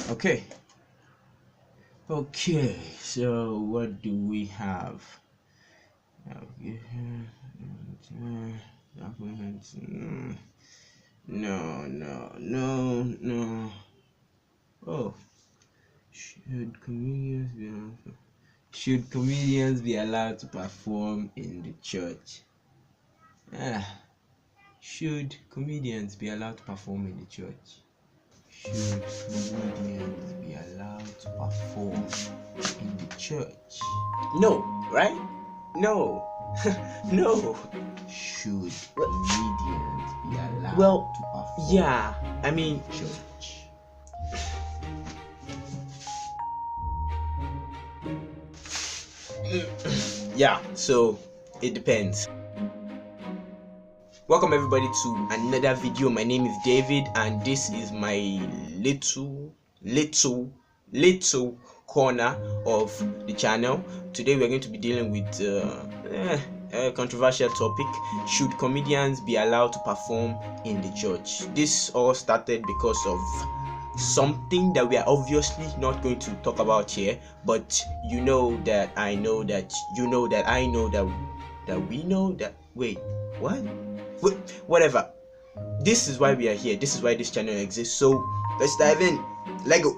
Okay. Okay. So what do we have? Okay. Documents. No, no, no, no. Oh, should comedians be should comedians be allowed to perform in the church? Ah, should comedians be allowed to perform in the church? Should comedians be allowed to perform in the church? No, right? No. No. Should comedians be allowed to perform Yeah, I mean, in the church? Yeah, so it depends. Welcome everybody to another video. My name is David and this is my little corner of the channel. Today we're going to be dealing with a controversial topic. Should comedians be allowed to perform in the church? This all started because of something that we are obviously not going to talk about here, but you know that I know that you know that I know that we know that. Wait, what? Whatever. This is why we are here. This is why this channel exists. So let's dive in. Let go.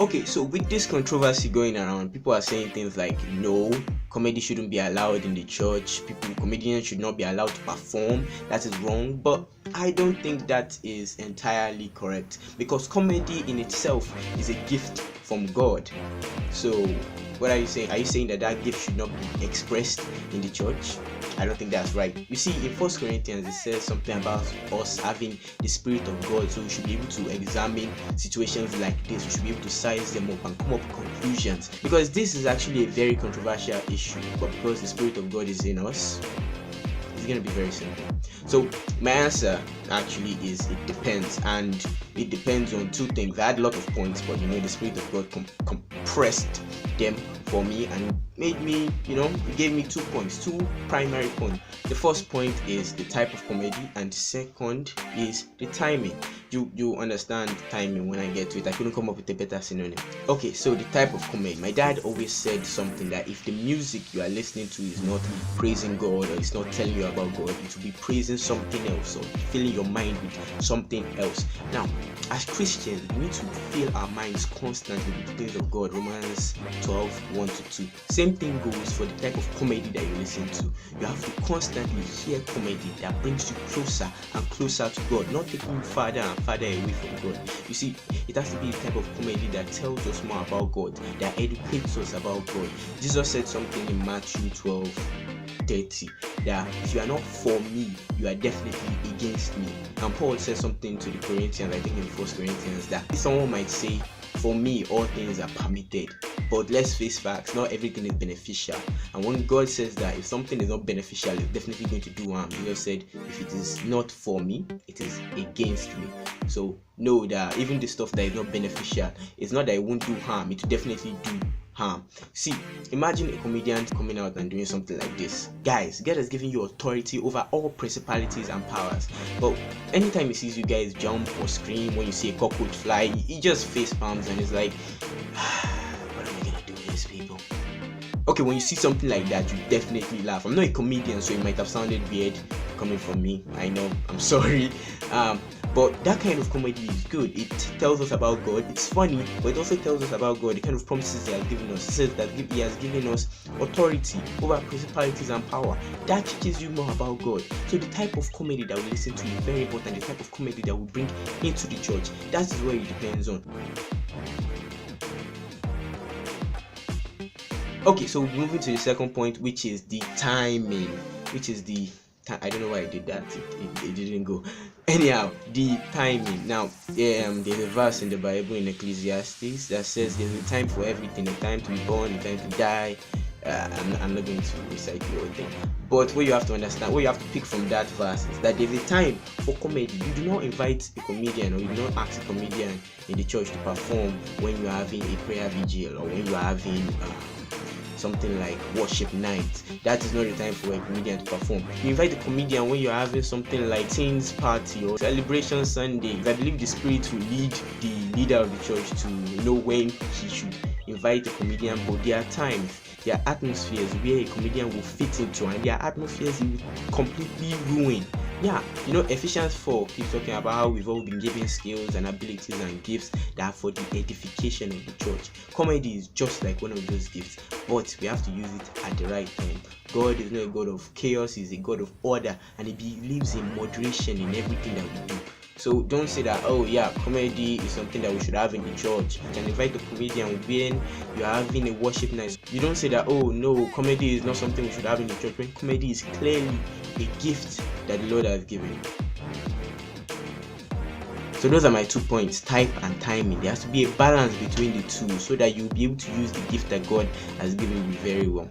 Okay, so with this controversy going around, people are saying things like no, comedy shouldn't be allowed in the church, comedians should not be allowed to perform, that is wrong. But I don't think that is entirely correct, because comedy in itself is a gift from God. So what are you saying? Are you saying that that gift should not be expressed in the church? I don't think that's right. You see, in 1 Corinthians it says something about us having the Spirit of God, so we should be able to examine situations like this. We should be able to size them up and come up with conclusions, because this is actually a very controversial issue. But because the Spirit of God is in us, it's going to be very simple. So my answer actually is it depends, and it depends on two things. I had a lot of points, but the Spirit of God compressed them for me and made me, it gave me 2 points, 2 primary points. The first point is the type of comedy, and the second is the timing. You understand timing when I get to it. I couldn't come up with a better synonym. Okay, so the type of comedy. My dad always said something, that if the music you are listening to is not praising God, or it's not telling you about God, it will be praising something else, or filling your mind with something else. Now, as Christians, we need to fill our minds constantly with the things of God. Romans 12:1-2. Same thing goes for the type of comedy that you listen to. You have to constantly hear comedy that brings you closer and closer to God, not taking you farther and farther away from God. You see, it has to be the type of comedy that tells us more about God, that educates us about God. Jesus said something in Matthew 12:30, that if you are not for me, you are definitely against me. And Paul said something to the Corinthians, I think in 1 Corinthians, that someone might say, for me all things are permitted, but let's face facts, not everything is beneficial. And when God says that if something is not beneficial, it's definitely going to do harm. Jesus said, if it is not for me, it is against me. So know that even the stuff that is not beneficial, it's not that it won't do harm, it will definitely do harm. See, imagine a comedian coming out and doing something like this. Guys, God has given you authority over all principalities and powers, but anytime he sees you guys jump or scream when you see a cockroach fly, he just face palms and is like, what am I gonna do with these people? Okay, when you see something like that, you definitely laugh. I'm not a comedian, so it might have sounded weird coming from me. I know, I'm sorry. But that kind of comedy is good. It tells us about God. It's funny, but it also tells us about God, the kind of promises he has given us. It says that he has given us authority over principalities and power. That teaches you more about God. So the type of comedy that we listen to is very important. The type of comedy that we bring into the church, that is where it depends on. Okay, so moving to the second point, which is the timing, I don't know why I did that. It didn't go. Anyhow, the timing. Now, there's a verse in the Bible in Ecclesiastes that says there's a time for everything, a time to be born, a time to die. I'm not going to recite the whole thing, but what you have to understand, what you have to pick from that verse is that there's a time for comedy. You do not invite a comedian, or you do not ask a comedian in the church to perform when you are having a prayer vigil, or when you are having something like worship night. That is not the time for a comedian to perform. You invite the comedian when you're having something like teens party or celebration Sunday. I believe the spirit will lead the leader of the church to know when he should invite a comedian, but there are times, there are atmospheres where a comedian will fit into, and there are atmospheres he will completely ruin. Yeah, Ephesians 4 keeps talking about how we've all been given skills and abilities and gifts that are for the edification of the church. Comedy is just like one of those gifts, but we have to use it at the right time. God is not a God of chaos, He's a God of order, and He believes in moderation in everything that we do. So don't say that, oh yeah, comedy is something that we should have in the church. You can invite a comedian when you're having a worship night. You don't say that, oh no, comedy is not something we should have in the church, when comedy is clearly a gift that the Lord has given. So those are my 2 points, type and timing. There has to be a balance between the two so that you'll be able to use the gift that God has given you very well.